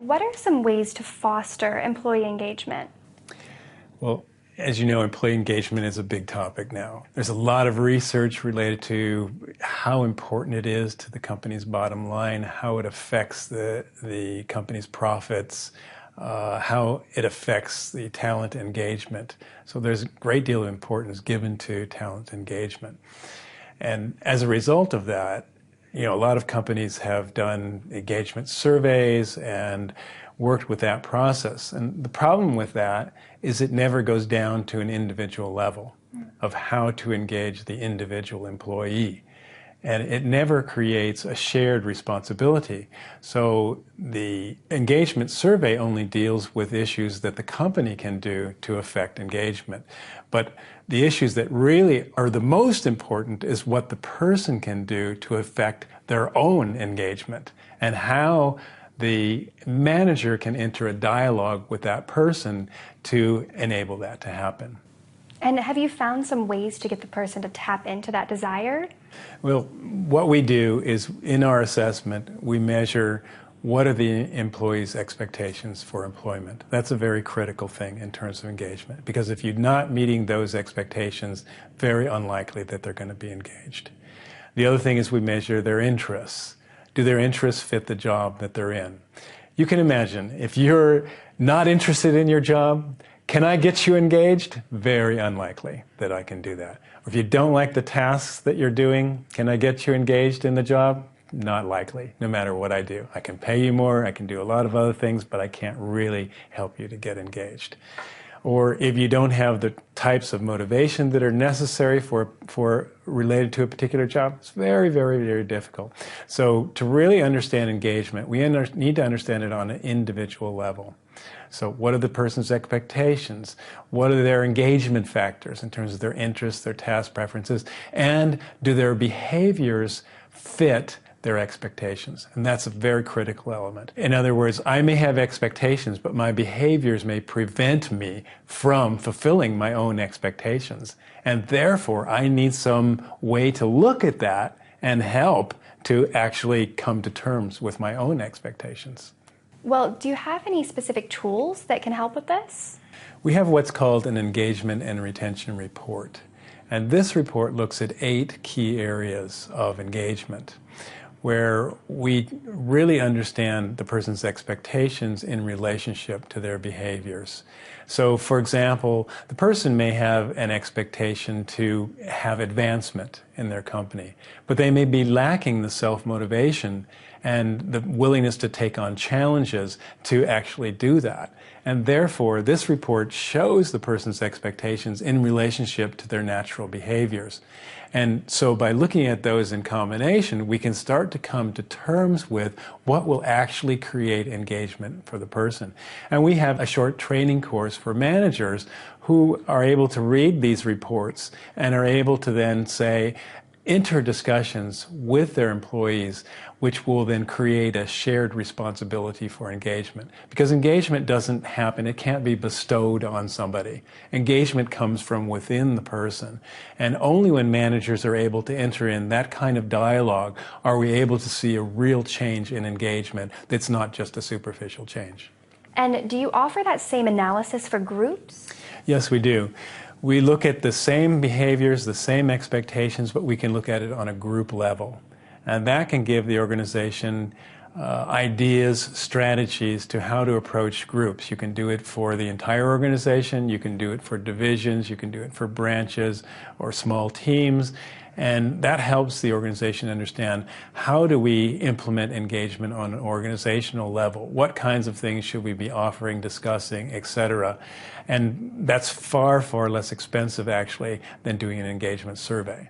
What are some ways to foster employee engagement? Well, as you know, employee engagement is a big topic now. There's a lot of research related to how important it is to the company's bottom line, how it affects the company's profits, how it affects the talent engagement. So there's a great deal of importance given to talent engagement. And as a result of that, a lot of companies have done engagement surveys and worked with that process. And the problem with that is it never goes down to an individual level of how to engage the individual employee. And it never creates a shared responsibility. So the engagement survey only deals with issues that the company can do to affect engagement. But the issues that really are the most important is what the person can do to affect their own engagement and how the manager can enter a dialogue with that person to enable that to happen. And have you found some ways to get the person to tap into that desire? Well, what we do is in our assessment, we measure what are the employees' expectations for employment. That's a very critical thing in terms of engagement, because if you're not meeting those expectations, very unlikely that they're going to be engaged. The other thing is we measure their interests. Do their interests fit the job that they're in? You can imagine, if you're not interested in your job, can I get you engaged? Very unlikely that I can do that. Or if you don't like the tasks that you're doing, can I get you engaged in the job? Not likely, no matter what I do. I can pay you more, I can do a lot of other things, but I can't really help you to get engaged. Or if you don't have the types of motivation that are necessary for related to a particular job, it's very, very, very difficult. So to really understand engagement, we need to understand it on an individual level. So what are the person's expectations? What are their engagement factors in terms of their interests, their task preferences, and do their behaviors fit their expectations? And that's a very critical element. In other words, I may have expectations, but my behaviors may prevent me from fulfilling my own expectations. And therefore, I need some way to look at that and help to actually come to terms with my own expectations. Well, do you have any specific tools that can help with this? We have what's called an engagement and retention report. And this report looks at 8 key areas of engagement, where we really understand the person's expectations in relationship to their behaviors. So, for example, the person may have an expectation to have advancement in their company, but they may be lacking the self-motivation and the willingness to take on challenges to actually do that. And therefore, this report shows the person's expectations in relationship to their natural behaviors. And so by looking at those in combination, we can start to come to terms with what will actually create engagement for the person. And we have a short training course for managers who are able to read these reports and are able to then say, enter discussions with their employees, which will then create a shared responsibility for engagement. Because engagement doesn't happen, it can't be bestowed on somebody. Engagement comes from within the person. And only when managers are able to enter in that kind of dialogue are we able to see a real change in engagement that's not just a superficial change. And do you offer that same analysis for groups? Yes, we do. We look at the same behaviors, the same expectations, but we can look at it on a group level. And that can give the organization ideas, strategies to how to approach groups. You can do it for the entire organization, you can do it for divisions, you can do it for branches or small teams. And that helps the organization understand how do we implement engagement on an organizational level? What kinds of things should we be offering, discussing, etc.? And that's far, far less expensive, actually, than doing an engagement survey.